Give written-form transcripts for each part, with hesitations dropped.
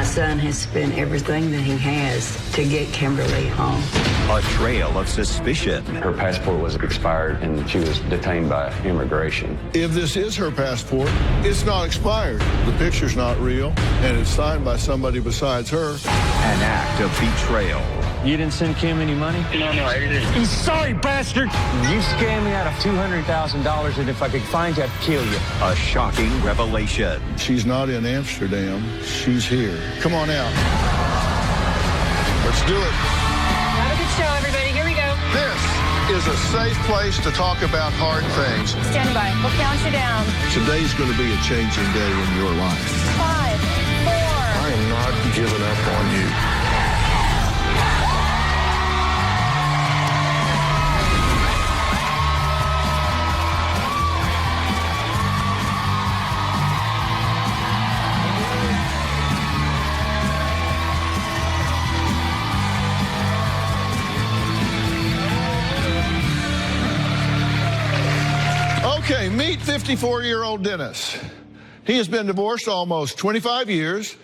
son has spent everything that he has to get Kimberly home. A trail of suspicion. Her passport was expired and she was detained by immigration. If this is her passport, it's not expired. The picture's not real, and it's signed by somebody besides her. An act of betrayal. You didn't send Kim any money? No, I didn't. You sorry bastard! You scammed me out of $200,000, and if I could find you, I'd kill you. A shocking revelation. She's not in Amsterdam. She's here. Come on out. Let's do it. Have a good show, everybody. Here we go. This is a safe place to talk about hard things. Stand by. We'll count you down. Today's going to be a changing day in your life. 5, 4. I am not giving up on you. Okay, meet 54-year-old Dennis. He has been divorced almost 25 years,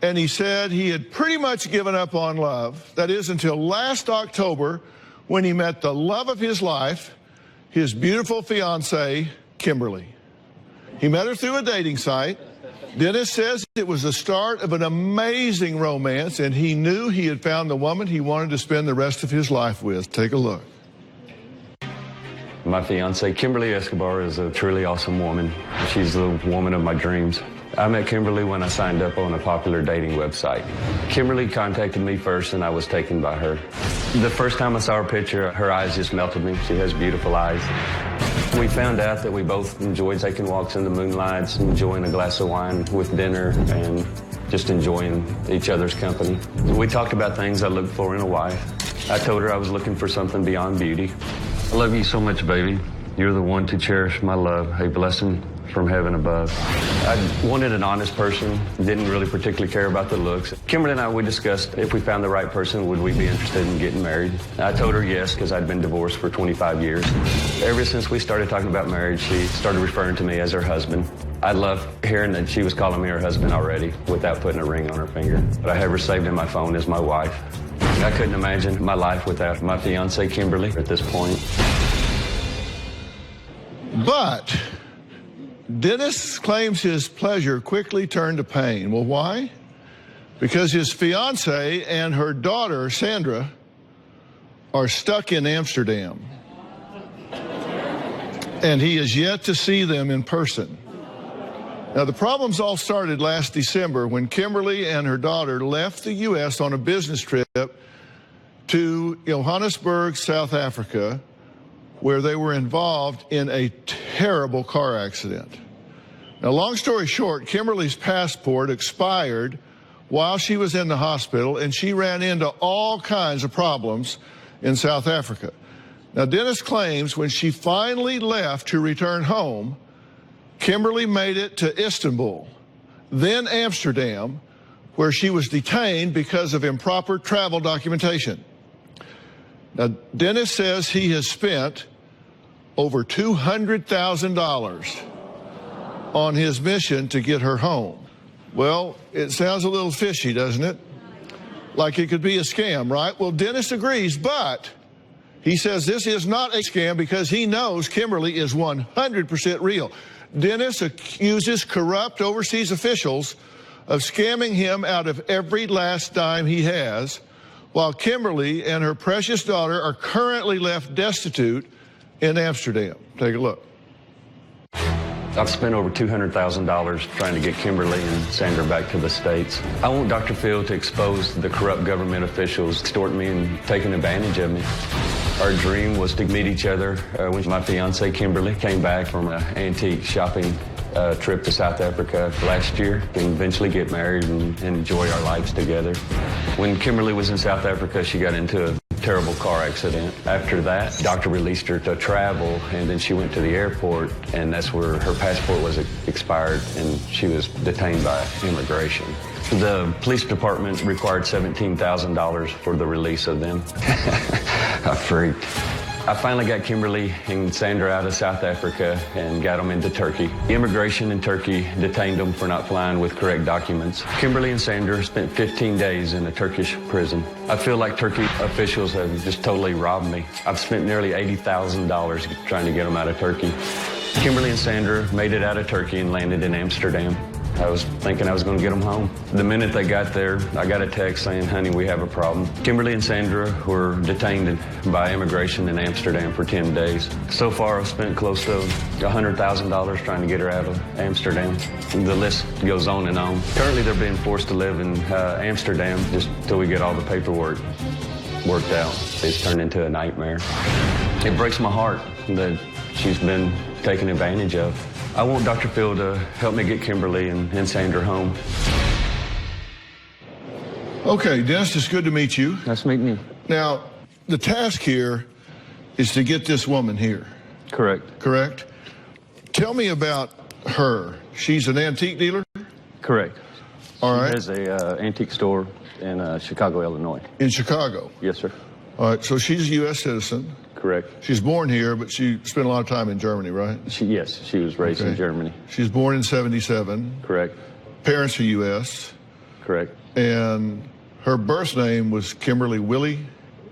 and he said he had pretty much given up on love. That is until last October when he met the love of his life, his beautiful fiancée, Kimberly. He met her through a dating site. Dennis says it was the start of an amazing romance, and he knew he had found the woman he wanted to spend the rest of his life with. Take a look. My fiancée, Kimberly Escobar, is a truly awesome woman. She's the woman of my dreams. I met Kimberly when I signed up on a popular dating website. Kimberly contacted me first, and I was taken by her. The first time I saw her picture, her eyes just melted me. She has beautiful eyes. We found out that we both enjoyed taking walks in the moonlights, enjoying a glass of wine with dinner, and just enjoying each other's company. We talked about things I looked for in a wife. I told her I was looking for something beyond beauty. I love you so much, baby. You're the one to cherish my love, a blessing from heaven above. I wanted an honest person, didn't really particularly care about the looks. Kimberly and I, we discussed if we found the right person, would we be interested in getting married? I told her yes, because I'd been divorced for 25 years. Ever since we started talking about marriage, she started referring to me as her husband. I love hearing that she was calling me her husband already without putting a ring on her finger. But I have her saved in my phone as my wife. I couldn't imagine my life without my fiancée, Kimberly, at this point. But Dennis claims his pleasure quickly turned to pain. Well, why? Because his fiancée and her daughter, Sandra, are stuck in Amsterdam. And he is yet to see them in person. Now, the problems all started last December when Kimberly and her daughter left the U.S. on a business trip to Johannesburg, South Africa, where they were involved in a terrible car accident. Now, long story short, Kimberly's passport expired while she was in the hospital, and she ran into all kinds of problems in South Africa. Now, Dennis claims when she finally left to return home, Kimberly made it to Istanbul, then Amsterdam, where she was detained because of improper travel documentation. Now, Dennis says he has spent over $200,000 on his mission to get her home. Well, it sounds a little fishy, doesn't it? Like it could be a scam, right? Well, Dennis agrees, but he says this is not a scam because he knows Kimberly is 100% real. Dennis accuses corrupt overseas officials of scamming him out of every last dime he has, while Kimberly and her precious daughter are currently left destitute in Amsterdam. Take a look. I've spent over $200,000 trying to get Kimberly and Sandra back to the States. I want Dr. Phil to expose the corrupt government officials extorting me and taking advantage of me. Our dream was to meet each other when my fiancée Kimberly came back from an antique shopping trip to South Africa last year and eventually get married and enjoy our lives together. When Kimberly was in South Africa, she got into a terrible car accident. After that, doctor released her to travel, and then she went to the airport, and that's where her passport was expired, and she was detained by immigration. The police department required $17,000 for the release of them. I freaked. I finally got Kimberly and Sandra out of South Africa and got them into Turkey. Immigration in Turkey detained them for not flying with correct documents. Kimberly and Sandra spent 15 days in a Turkish prison. I feel like Turkey officials have just totally robbed me. I've spent nearly $80,000 trying to get them out of Turkey. Kimberly and Sandra made it out of Turkey and landed in Amsterdam. I was thinking I was going to get them home. The minute they got there, I got a text saying, honey, we have a problem. Kimberly and Sandra were detained by immigration in Amsterdam for 10 days. So far, I've spent close to $100,000 trying to get her out of Amsterdam. The list goes on and on. Currently, they're being forced to live in Amsterdam just till we get all the paperwork worked out. It's turned into a nightmare. It breaks my heart that she's been taken advantage of. I want Dr. Phil to help me get Kimberly and Sandra home. Okay, Dennis, it's good to meet you. Nice meeting you. Now, the task here is to get this woman here, Correct. correct? Tell me about her. She's an antique dealer? Correct. All right. There's a antique store in Chicago, Illinois. In Chicago. Yes, sir. All right, so she's a U.S. citizen. Correct. She's born here, but she spent a lot of time in Germany, right? Yes, she was raised in Okay. Germany. She was born in 77. Correct. Parents are U.S. Correct. And her birth name was Kimberly Willie.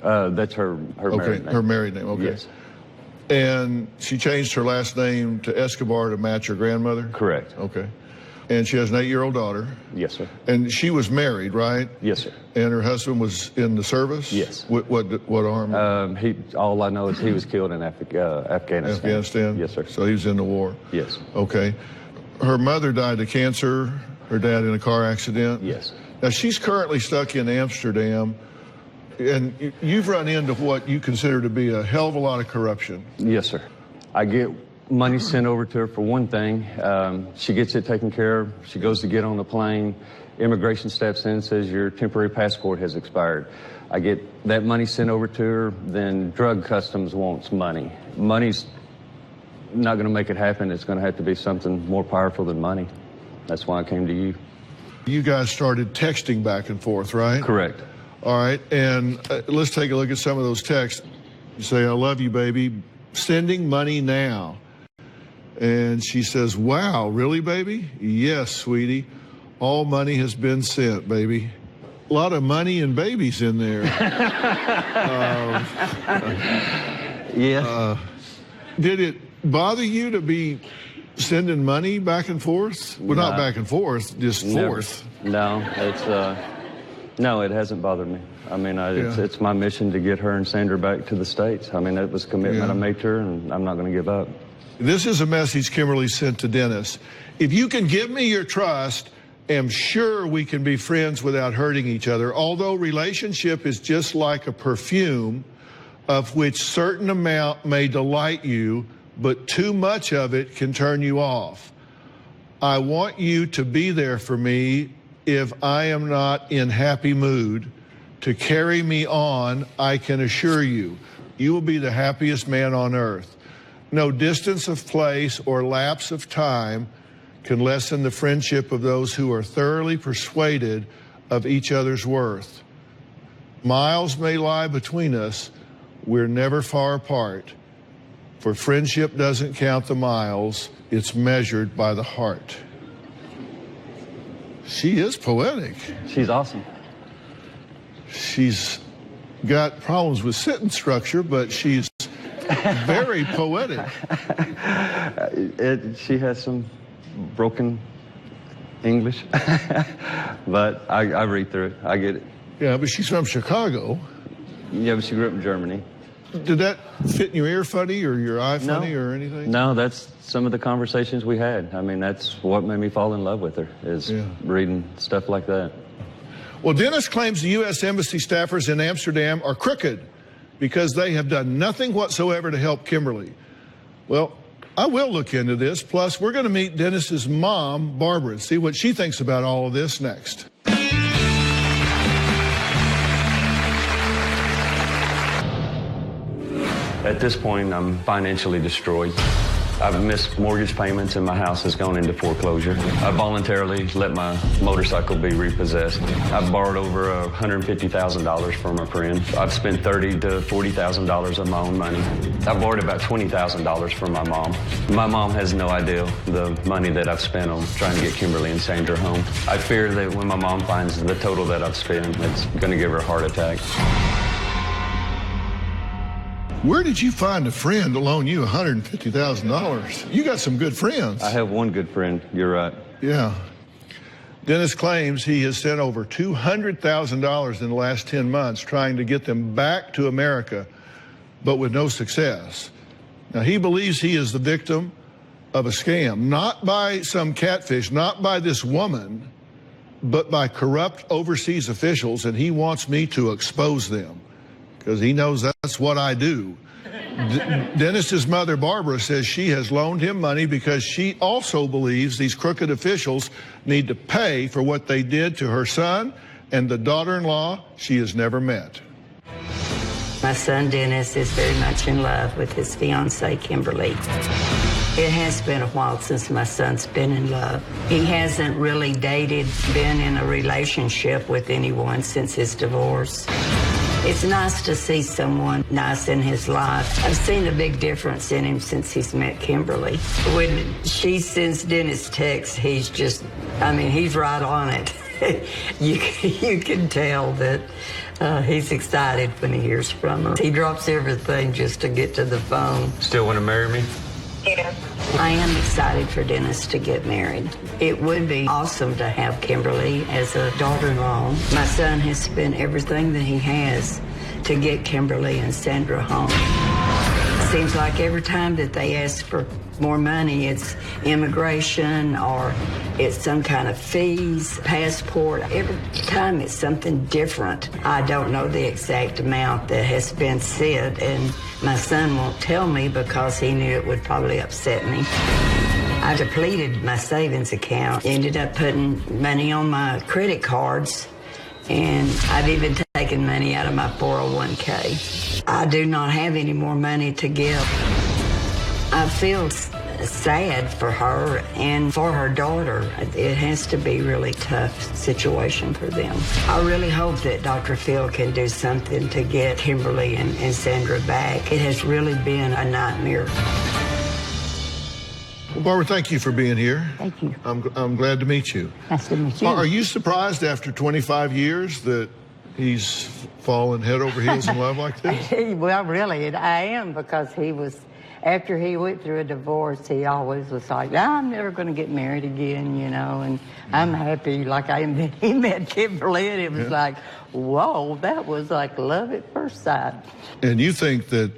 That's her married name. Her married name, okay. Yes. And she changed her last name to Escobar to match her grandmother? Correct. Okay. And she has an 8-year-old daughter. Yes, sir. And she was married, right? Yes, sir. And her husband was in the service? Yes. What arm? All I know is he was killed in Afghanistan. Afghanistan? Yes, sir. So he was in the war? Yes. Okay. Her mother died of cancer, her dad in a car accident? Yes. Now, she's currently stuck in Amsterdam, and you've run into what you consider to be a hell of a lot of corruption. Yes, sir. I get money sent over to her for one thing. She gets it taken care of. She goes to get on the plane. Immigration steps in, says your temporary passport has expired. I get that money sent over to her. Then drug customs wants money. Money's not going to make it happen. It's going to have to be something more powerful than money. That's why I came to you. You guys started texting back and forth, right? Correct. All right, and let's take a look at some of those texts. You say, I love you, baby. Sending money now. And she says, wow, really, baby? Yes, sweetie. All money has been sent, baby. A lot of money and babies in there. Yeah. Did it bother you to be sending money back and forth? Well, not No. back and forth, just Never. forth. No, no, it hasn't bothered me. I mean, it's my mission to get her and Sandra back to the States. I mean, that was a commitment Yeah. I made to her, and I'm not going to give up. This is a message Kimberly sent to Dennis. If you can give me your trust, I'm sure we can be friends without hurting each other. Although relationship is just like a perfume of which certain amount may delight you, but too much of it can turn you off. I want you to be there for me if I am not in happy mood. To carry me on, I can assure you, you will be the happiest man on earth. No distance of place or lapse of time can lessen the friendship of those who are thoroughly persuaded of each other's worth. Miles may lie between us, we're never far apart. For friendship doesn't count the miles, it's measured by the heart. She is poetic. She's awesome. She's got problems with sentence structure, but she's very poetic. She has some broken English, but I read through it. I get it. Yeah, but she's from Chicago. Yeah, but she grew up in Germany. Did that fit in your ear funny or your eye funny or anything? No, that's some of the conversations we had. I mean, that's what made me fall in love with her, is reading stuff like that. Well, Dennis claims the U.S. Embassy staffers in Amsterdam are crooked because they have done nothing whatsoever to help Kimberly. Well, I will look into this. Plus, we're going to meet Dennis's mom, Barbara, and see what she thinks about all of this next. At this point, I'm financially destroyed. I've missed mortgage payments and my house has gone into foreclosure. I voluntarily let my motorcycle be repossessed. I've borrowed over $150,000 from a friend. I've spent $30,000 to $40,000 of my own money. I've borrowed about $20,000 from my mom. My mom has no idea the money that I've spent on trying to get Kimberly and Sandra home. I fear that when my mom finds the total that I've spent, it's going to give her a heart attack. Where did you find a friend to loan you $150,000? You got some good friends. I have one good friend. You're right. Yeah. Dennis claims he has sent over $200,000 in the last 10 months trying to get them back to America, but with no success. Now, he believes he is the victim of a scam, not by some catfish, not by this woman, but by corrupt overseas officials, and he wants me to expose them because he knows that's what I do. Dennis's mother, Barbara, says she has loaned him money because she also believes these crooked officials need to pay for what they did to her son and the daughter-in-law she has never met. My son Dennis is very much in love with his fiancée, Kimberly. It has been a while since my son's been in love. He hasn't really dated, been in a relationship with anyone since his divorce. It's nice to see someone nice in his life. I've seen a big difference in him since he's met Kimberly. When she sends Dennis texts, he's just, I mean, he's right on it. You can tell that he's excited when he hears from her. He drops everything just to get to the phone. Still want to marry me? I am excited for Dennis to get married. It would be awesome to have Kimberly as a daughter-in-law. My son has spent everything that he has to get Kimberly and Sandra home. Seems like every time that they ask for more money, it's immigration or it's some kind of fees, passport. Every time it's something different. I don't know the exact amount that has been said, and my son won't tell me because he knew it would probably upset me. I depleted my savings account, ended up putting money on my credit cards, and I've even taken money out of my 401k. I do not have any more money to give. I feel sad for her and for her daughter. It has to be a really tough situation for them. I really hope that Dr. Phil can do something to get Kimberly and Sandra back. It has really been a nightmare. Well, Barbara, thank you for being here. Thank you. I'm glad to meet you. Nice to meet you. Are you surprised after 25 years that he's fallen head over heels in love like this? Well, really, I am, because he was, after he went through a divorce, he always was like, I'm never going to get married again, you know, and I'm happy. Like he met Kimberly, and it was like, whoa, that was like love at first sight. And you think that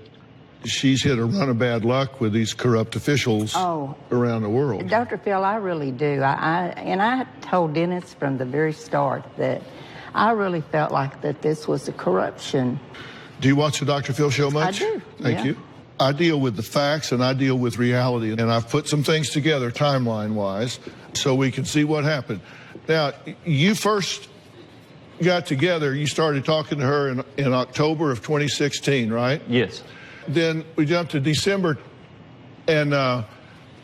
she's hit a run of bad luck with these corrupt officials around the world? Dr. Phil, I really do. I told Dennis from the very start that I really felt like that this was a corruption. Do you watch the Dr. Phil show much? I do. Thank you. I deal with the facts and I deal with reality, and I've put some things together timeline-wise so we can see what happened. Now, you first got together, you started talking to her in October of 2016, right? Yes. Then we jumped to December, and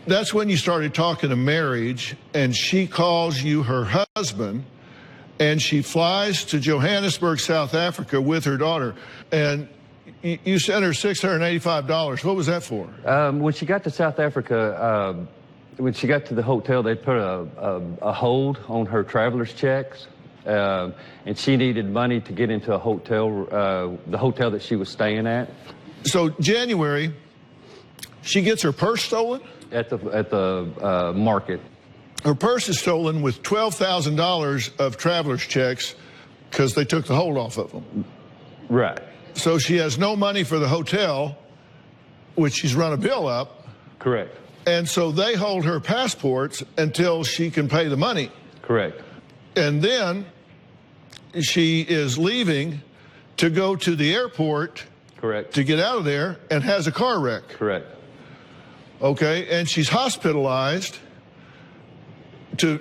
that's when you started talking to marriage, and she calls you her husband, and she flies to Johannesburg, South Africa with her daughter, and you sent her $685. What was that for? When she got to South Africa, when she got to the hotel, they put a hold on her traveler's checks, and she needed money to get into a hotel, the hotel that she was staying at. So January, she gets her purse stolen? At the market. Her purse is stolen with $12,000 of traveler's checks because they took the hold off of them. Right. So she has no money for the hotel, which she's run a bill up. Correct. And so they hold her passports until she can pay the money. Correct. And then she is leaving to go to the airport. Correct. To get out of there, and has a car wreck. Correct. Okay, and she's hospitalized to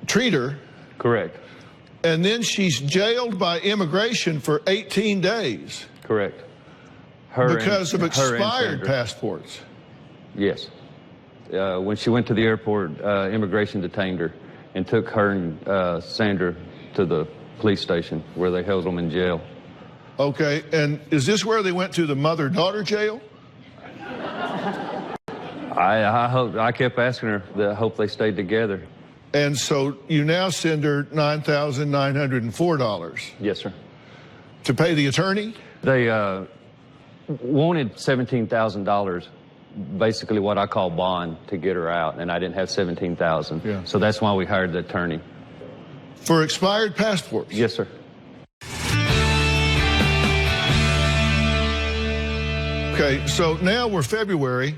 treat her. Correct. And then she's jailed by immigration for 18 days. Correct. Because of expired passports. Yes. When she went to the airport, immigration detained her and took her and Sandra to the police station where they held them in jail. Okay, and is this where they went to the mother-daughter jail? I kept asking her. I hope they stayed together. And so you now send her $9,904 Yes, sir. to pay the attorney? They wanted $17,000, basically what I call bond, to get her out, and I didn't have $17,000. Yeah. So that's why we hired the attorney. For expired passports? Yes, sir. Okay, so now we're February.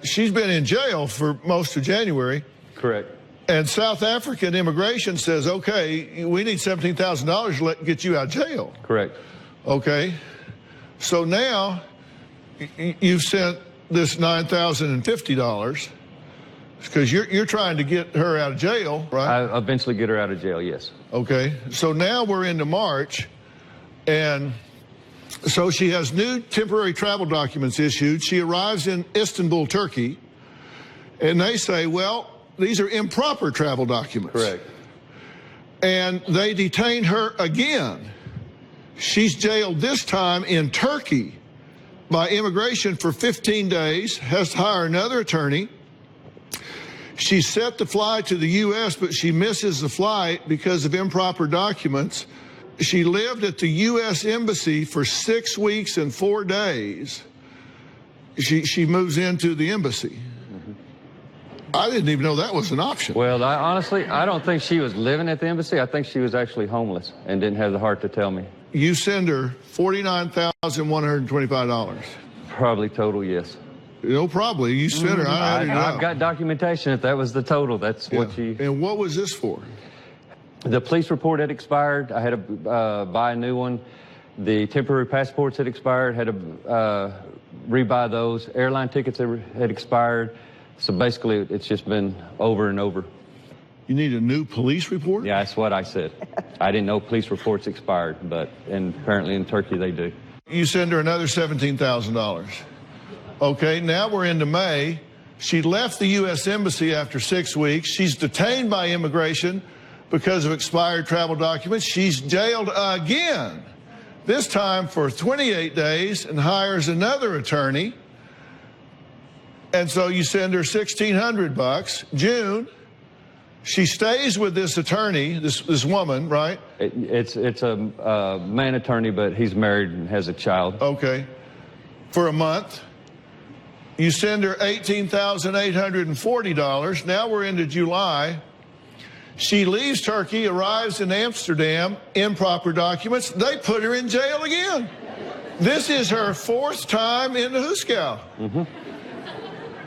She's been in jail for most of January. Correct. And South African immigration says, okay, we need $17,000 to get you out of jail. Correct. Okay. So now you've sent this $9,050 because you're trying to get her out of jail, right? I eventually get her out of jail, yes. Okay. So now we're into March, and so she has new temporary travel documents issued. She arrives in Istanbul, Turkey, and they say, well, these are improper travel documents. Correct. And they detain her again. She's jailed this time in Turkey by immigration for 15 days, has to hire another attorney. She's set to fly to the U.S., but she misses the flight because of improper documents. She lived at the U.S. Embassy for 6 weeks and 4 days. She moves into the embassy. I didn't even know that was an option. Well, honestly, I don't think she was living at the embassy. I think she was actually homeless and didn't have the heart to tell me. You send her $49,125. Probably total, yes. No, probably. You sent her. I added it up. I've got documentation. If that was the total, that's what she... And what was this for? The police report had expired. I had to buy a new one. The temporary passports had expired. Had to rebuy those. Airline tickets had expired. So basically, it's just been over and over. You need a new police report? Yeah, that's what I said. I didn't know police reports expired, but apparently in Turkey they do. You send her another $17,000. Okay, now we're into May. She left the U.S. Embassy after 6 weeks. She's detained by immigration because of expired travel documents. She's jailed again, this time for 28 days, and hires another attorney. And so you send her $1,600. June, she stays with this attorney, this woman, right? It's a man attorney, but he's married and has a child. Okay. For a month. You send her $18,840. Now we're into July. She leaves Turkey, arrives in Amsterdam, improper documents. They put her in jail again. This is her 4th time in the Hooskow.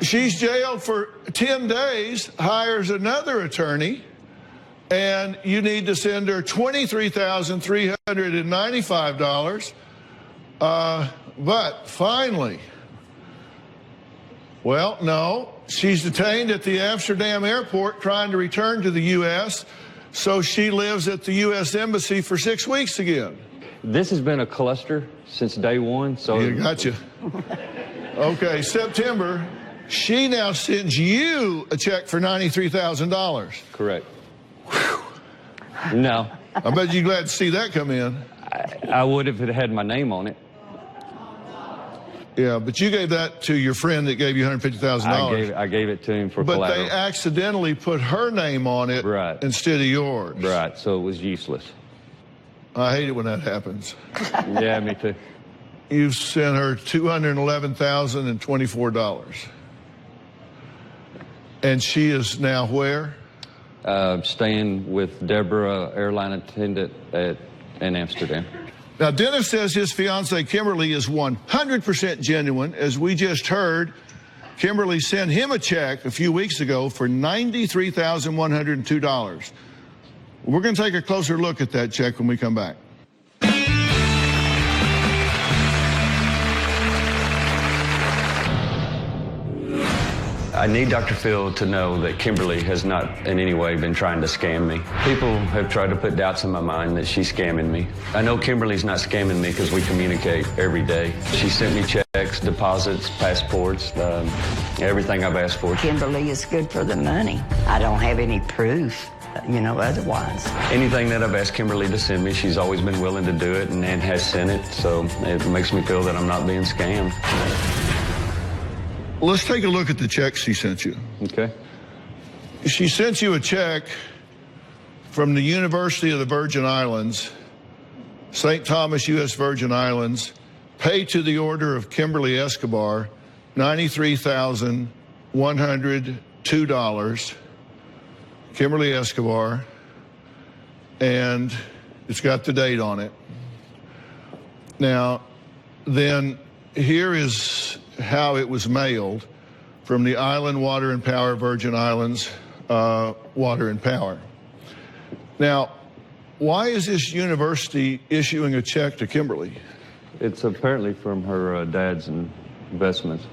She's jailed for 10 days, hires another attorney, and you need to send her $23,395. But finally, well, no, she's detained at the Amsterdam airport trying to return to the U.S., so she lives at the U.S. Embassy for 6 weeks again. This has been a cluster since day one. So Yeah, gotcha. Okay, September, she now sends you a check for $93,000. Correct. No, I bet you're glad to see that come in. I would if it had my name on it. Yeah, but you gave that to your friend that gave you $150,000. I gave it to him for But collateral. they accidentally put her name on it Right. instead of yours. Right, so it was useless. I hate it when that happens. Yeah, me too. You sent her $211,024. And she is now where? Staying with Deborah, airline attendant in Amsterdam. Now, Dennis says his fiancee Kimberly is 100% genuine. As we just heard, Kimberly sent him a check a few weeks ago for $93,102. We're going to take a closer look at that check when we come back. I need Dr. Phil to know that Kimberly has not in any way been trying to scam me. People have tried to put doubts in my mind that she's scamming me. I know Kimberly's not scamming me because we communicate every day. She sent me checks, deposits, passports, everything I've asked for. Kimberly is good for the money. I don't have any proof, otherwise. Anything that I've asked Kimberly to send me, she's always been willing to do it and has sent it, so it makes me feel that I'm not being scammed. Let's take a look at the check she sent you. Okay. She sent you a check from the University of the Virgin Islands, St. Thomas, U.S. Virgin Islands, paid to the order of Kimberly Escobar, $93,102. Kimberly Escobar, and it's got the date on it. Now, then here is how it was mailed from the Island Water and Power Virgin Islands Water and Power. Now, why is this university issuing a check to Kimberly? It's apparently from her dad's investments.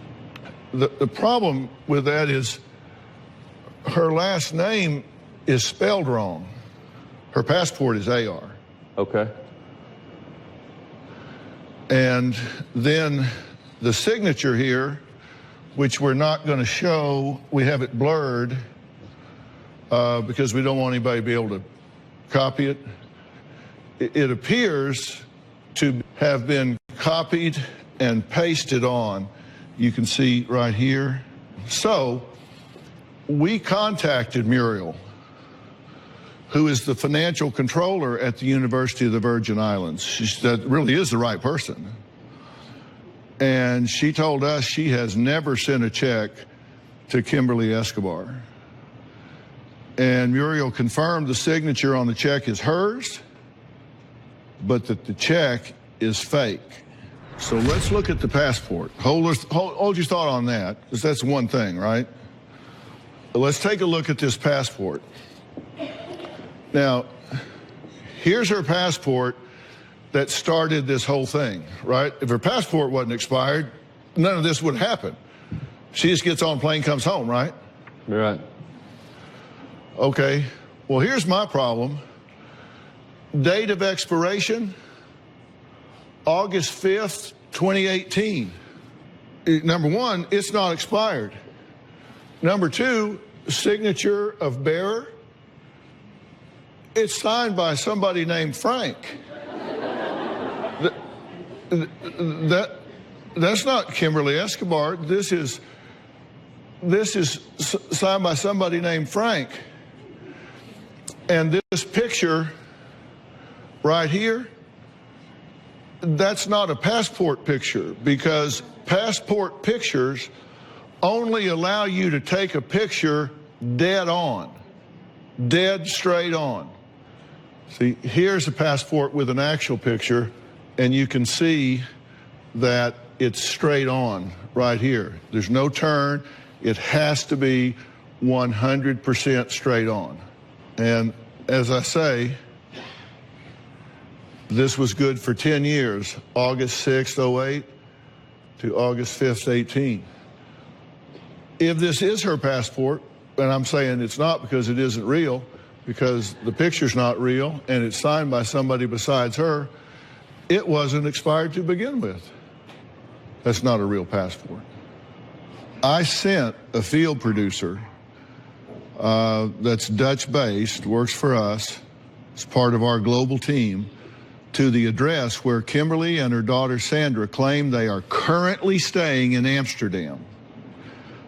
The problem with that is her last name is spelled wrong. Her passport is AR. Okay. And then the signature here, which we're not going to show, we have it blurred because we don't want anybody to be able to copy it. It appears to have been copied and pasted on. You can see right here. So we contacted Muriel, who is the financial controller at the University of the Virgin Islands. That really is the right person. And she told us she has never sent a check to Kimberly Escobar. And Muriel confirmed the signature on the check is hers, but that the check is fake. So let's look at the passport. Hold your thought on that, because that's one thing, right? But let's take a look at this passport. Now, here's her passport that started this whole thing, right? If her passport wasn't expired, none of this would happen. She just gets on plane, comes home, right? You're right. Okay, well, here's my problem. Date of expiration, August 5th, 2018. Number one, it's not expired. Number two, signature of bearer, it's signed by somebody named Frank. That's not Kimberly Escobar. This is signed by somebody named Frank. And this picture right here, that's not a passport picture, because passport pictures only allow you to take a picture dead on, dead straight on. See, here's a passport with an actual picture, and you can see that it's straight on right here. There's no turn. It has to be 100% straight on. And as I say, this was good for 10 years, August 6th, 08 to August 5th, 18. If this is her passport, and I'm saying it's not because it isn't real, because the picture's not real and it's signed by somebody besides her, it wasn't expired to begin with. That's not a real passport. I sent a field producer that's Dutch-based, works for us, is part of our global team, to the address where Kimberly and her daughter Sandra claim they are currently staying in Amsterdam.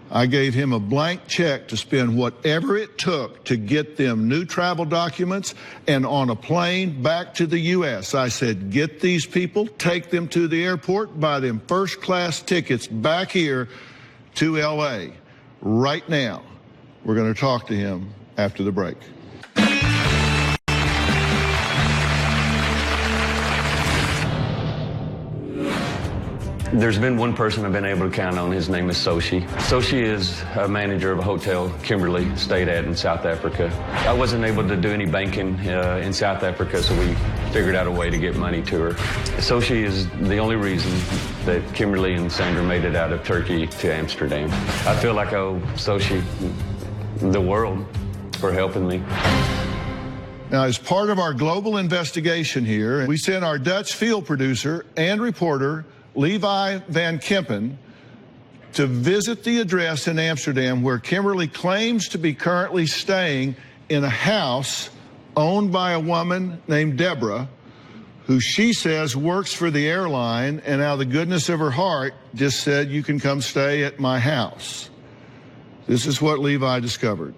I gave him a blank check to spend whatever it took to get them new travel documents and on a plane back to the U.S. I said, get these people, take them to the airport, buy them first-class tickets back here to L.A. right now. We're going to talk to him after the break. There's been one person I've been able to count on. His name is Soshi. Soshi is a manager of a hotel Kimberly stayed at in South Africa. I wasn't able to do any banking in South Africa, so we figured out a way to get money to her. Soshi is the only reason that Kimberly and Sandra made it out of Turkey to Amsterdam. I feel like I owe Soshi the world for helping me. Now, as part of our global investigation here, we sent our Dutch field producer and reporter, Levi Van Kempen, to visit the address in Amsterdam where Kimberly claims to be currently staying in a house owned by a woman named Deborah, who she says works for the airline, and out of the goodness of her heart just said, "You can come stay at my house." This is what Levi discovered.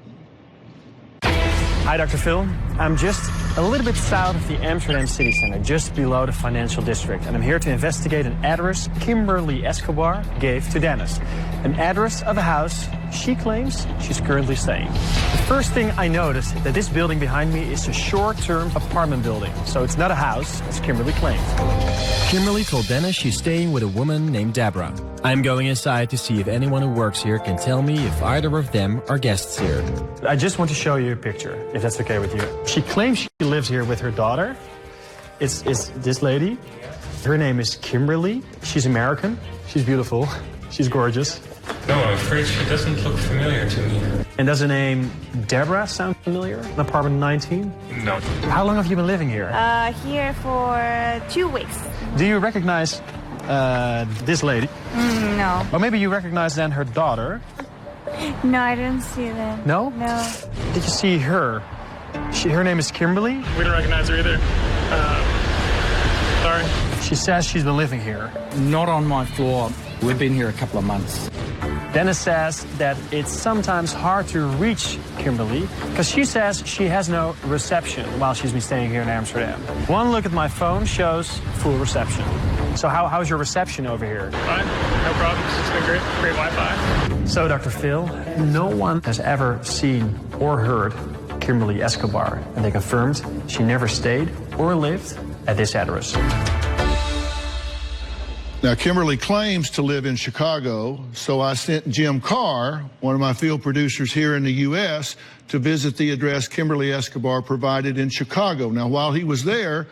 Hi, Dr. Phil. I'm just a little bit south of the Amsterdam city center, just below the financial district, and I'm here to investigate an address Kimberly Escobar gave to Dennis. An address of a house she claims she's currently staying. The first thing I noticed is that this building behind me is a short-term apartment building, so it's not a house, as Kimberly claims. Kimberly told Dennis she's staying with a woman named Deborah. I'm going inside to see if anyone who works here can tell me if either of them are guests here. I just want to show you a picture, if that's okay with you. She claims she lives here with her daughter. It's this lady. Her name is Kimberly. She's American. She's beautiful. She's gorgeous. No, I'm afraid she doesn't look familiar to me. And does the name Deborah sound familiar? Apartment 19? No. How long have you been living here? Here for 2 weeks. Do you recognize this lady? No. Or maybe you recognize then her daughter? No, I didn't see them. No? No. Did you see her? Her name is Kimberly? We don't recognize her either. Sorry. She says she's been living here. Not on my floor. We've been here a couple of months. Dennis says that it's sometimes hard to reach Kimberly because she says she has no reception while she's been staying here in Amsterdam. One look at my phone shows full reception. So how's your reception over here? Fine. No problems. It's been great. Great Wi-Fi. So, Dr. Phil, no one has ever seen or heard Kimberly Escobar, and they confirmed she never stayed or lived at this address. Now, Kimberly claims to live in Chicago, so I sent Jim Carr, one of my field producers here in the U.S., to visit the address Kimberly Escobar provided in Chicago. Now, while he was there,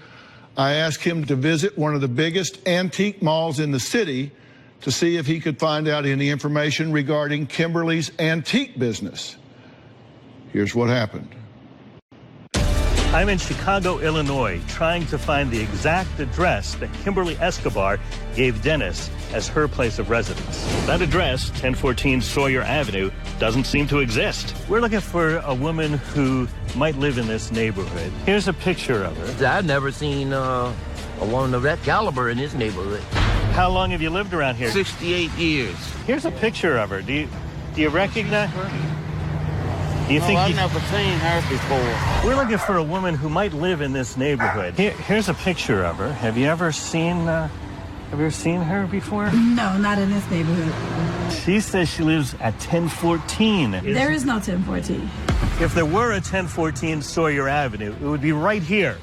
I asked him to visit one of the biggest antique malls in the city to see if he could find out any information regarding Kimberly's antique business. Here's what happened. I'm in Chicago, Illinois, trying to find the exact address that Kimberly Escobar gave Dennis as her place of residence. That address, 1014 Sawyer Avenue, doesn't seem to exist. We're looking for a woman who might live in this neighborhood. Here's a picture of her. I've never seen a woman of that caliber in this neighborhood. How long have you lived around here? 68 years. Here's a picture of her. Do you recognize her? Do you think I've never seen her before. We're looking for a woman who might live in this neighborhood. Here's a picture of her. Have you ever seen her before? No, not in this neighborhood. She says she lives at 1014. There is no 1014. If there were a 1014 Sawyer Avenue, it would be right here,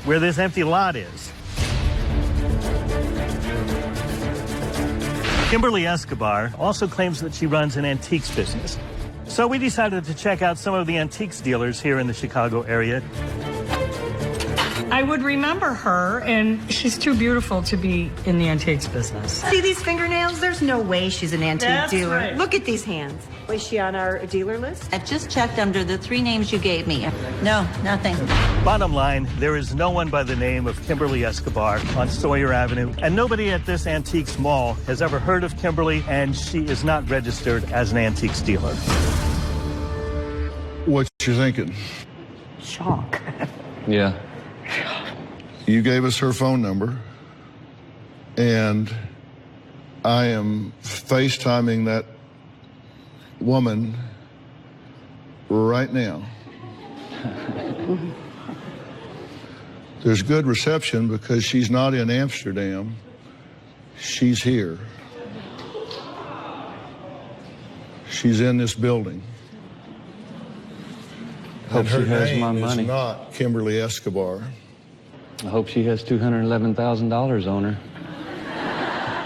where this empty lot is. Kimberly Escobar also claims that she runs an antiques business. So we decided to check out some of the antiques dealers here in the Chicago area. I would remember her, and she's too beautiful to be in the antiques business. See these fingernails? There's no way she's an antique That's dealer. right. Look at these hands. Was she on our dealer list? I just checked under the 3 names you gave me. No, nothing. Bottom line, there is no one by the name of Kimberly Escobar on Sawyer Avenue, and nobody at this antiques mall has ever heard of Kimberly, and she is not registered as an antiques dealer. What you thinking? Shock. Yeah. You gave us her phone number, and I am FaceTiming that woman right now. There's good reception because she's not in Amsterdam. She's here. She's in this building. Hope she has my money. Is not Kimberly Escobar. I hope she has $211,000 on her.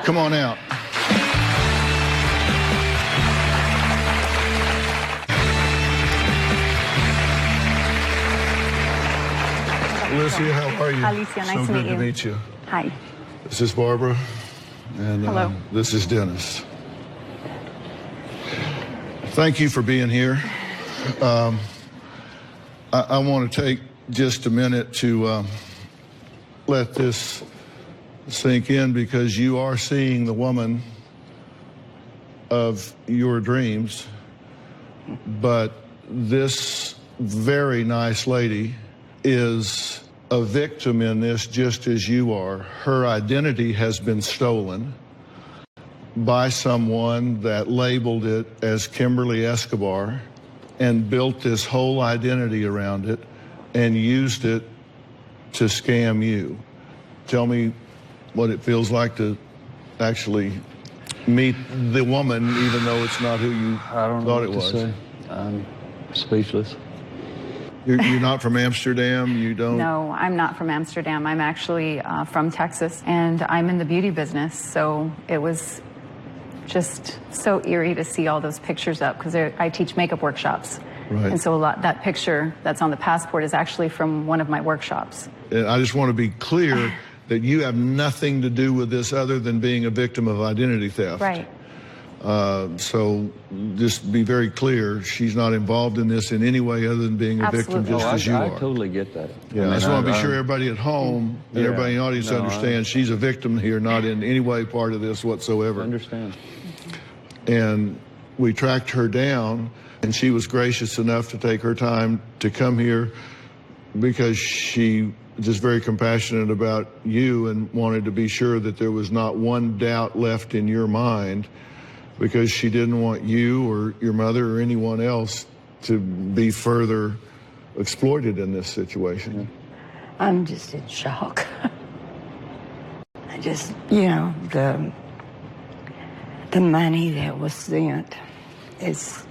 Come on out. Alicia, how are you? Alicia, nice so to good meet to you. meet you. Hi. This is Barbara, and Hello. This is Dennis. Thank you for being here. I want to take just a minute to let this sink in, because you are seeing the woman of your dreams, but this very nice lady is a victim in this just as you are. Her identity has been stolen by someone that labeled it as Kimberly Escobar and built this whole identity around it and used it to scam you. Tell me what it feels like to actually meet the woman, even though it's not who you thought it was. I'm speechless. You're not from Amsterdam? You don't? No, I'm not from Amsterdam. I'm actually from Texas, and I'm in the beauty business. So it was just so eerie to see all those pictures up, because I teach makeup workshops. Right. And so that picture that's on the passport is actually from one of my workshops. And I just want to be clear that you have nothing to do with this other than being a victim of identity theft. Right. So just be very clear, she's not involved in this in any way other than being a victim Absolutely. just as you I are. totally get that. Yeah, I just want to be sure everybody at home and everybody in the audience understands she's a victim here, not in any way part of this whatsoever. I understand. And we tracked her down, and she was gracious enough to take her time to come here because she just very compassionate about you and wanted to be sure that there was not one doubt left in your mind, because she didn't want you or your mother or anyone else to be further exploited in this situation. I'm just in shock. I just, you know, the money that was sent is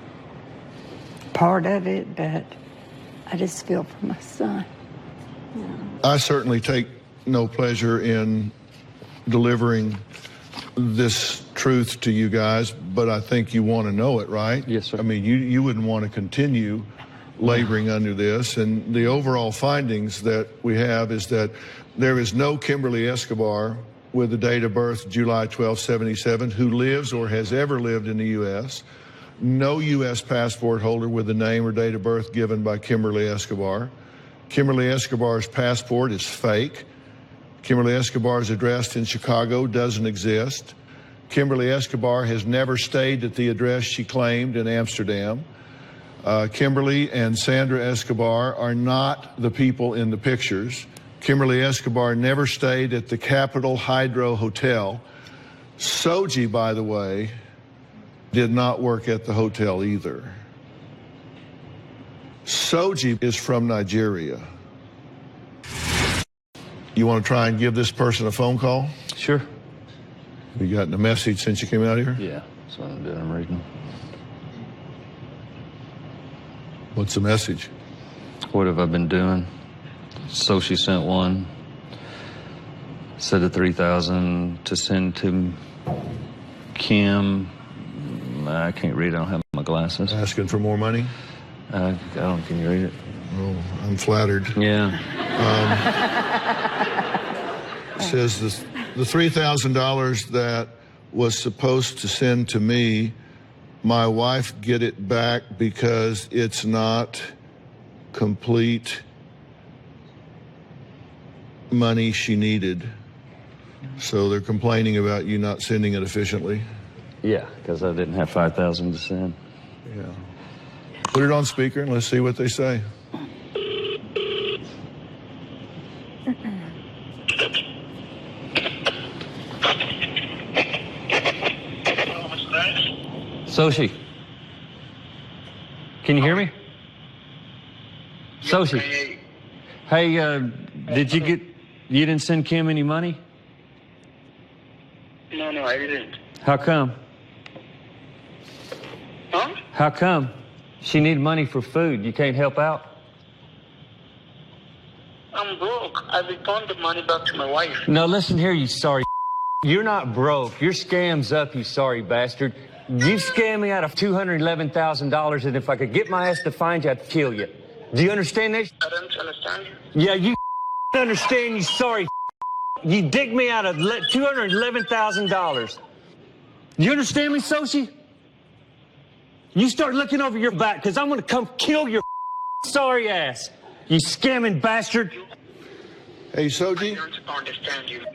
part of it, but I just feel for my son. I certainly take no pleasure in delivering this truth to you guys, but I think you want to know it, right? Yes, sir. I mean, you wouldn't want to continue laboring under this. And the overall findings that we have is that there is no Kimberly Escobar with the date of birth July 12, 77 who lives or has ever lived in the U.S. No U.S. passport holder with the name or date of birth given by Kimberly Escobar. Kimberly Escobar's passport is fake. Kimberly Escobar's address in Chicago doesn't exist. Kimberly Escobar has never stayed at the address she claimed in Amsterdam. Kimberly and Sandra Escobar are not the people in the pictures. Kimberly Escobar never stayed at the Capitol Hydro Hotel. Soji, by the way, did not work at the hotel either. Soji is from Nigeria. You want to try and give this person a phone call? Sure. Have you gotten a message since you came out here? Yeah, that's what I'm doing. I'm reading. What's the message? What have I been doing? So she sent one. Said the $3,000 to send to Kim. I can't read. I don't have my glasses. Asking for more money? I don't. Can you read it? Oh, I'm flattered. Yeah. Says the $3,000 that was supposed to send to me, my wife get it back because it's not complete money she needed. So they're complaining about you not sending it efficiently. Yeah, because I didn't have $5,000 to send. Yeah. Put it on speaker and let's see what they say. Soshi, can you hear me? Soshi, hey, you didn't send Kim any money? No, I didn't. How come? Huh? How come? She needs money for food. You can't help out? I'm broke. I returned the money back to my wife. No, listen here, you sorry. You're not broke. Your scam's up, you sorry bastard. You scammed me out of $211,000, and if I could get my ass to find you, I'd kill you. Do you understand that? I don't understand. Yeah, you understand, you sorry. You digged me out of $211,000. You understand me, Sochi? You start looking over your back, because I'm going to come kill your sorry ass. You scamming bastard. Hey, Soji. I don't understand you.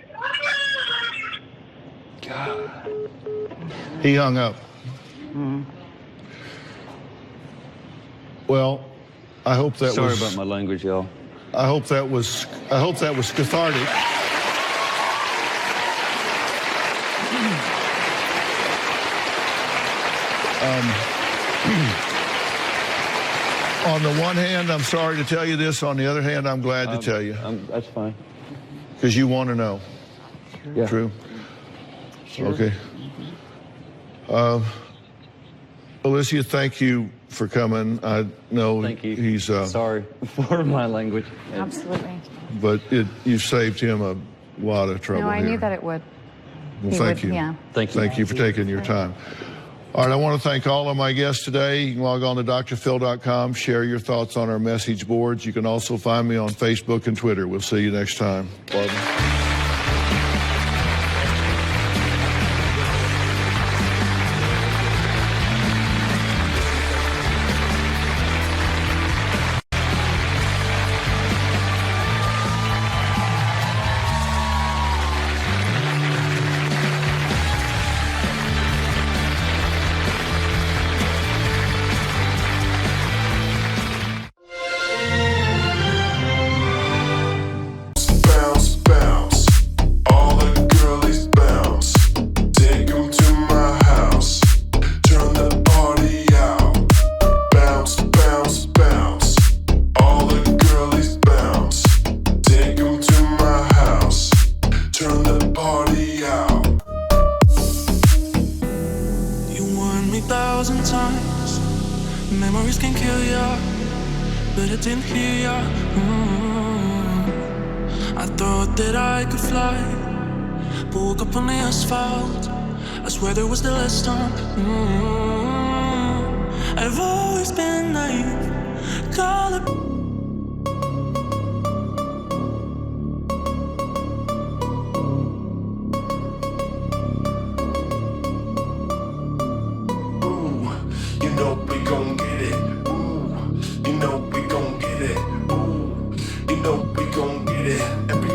God. He hung up. Well, I hope that Sorry was... about my language, y'all. I hope that was cathartic. On the one hand, I'm sorry to tell you this. On the other hand, I'm glad to tell you. That's fine. Because you want to know. Yeah. True? Sure. Okay. Alicia, thank you for coming. I know Thank you. he's... Sorry for my language. Absolutely. But you saved him a lot of trouble No, I here. knew that it would. Well, He thank would, you. yeah. Thank you. Thank you for taking your time. All right, I want to thank all of my guests today. You can log on to drphil.com, share your thoughts on our message boards. You can also find me on Facebook and Twitter. We'll see you next time. Barbara. Bounce, bounce, all the girlies bounce. Take 'em to my house, turn the party out. Bounce, bounce, bounce, all the girlies bounce. Take 'em to my house, turn the party out. You warned me 1,000 times, memories can kill ya, but I didn't hear ya. I thought that I could fly, but woke up on the asphalt. I swear there was the last time. I've always been naive, call it. You know we gon' get it. Ooh, you know we gon' get it. Ooh, you know we gon' get it. Every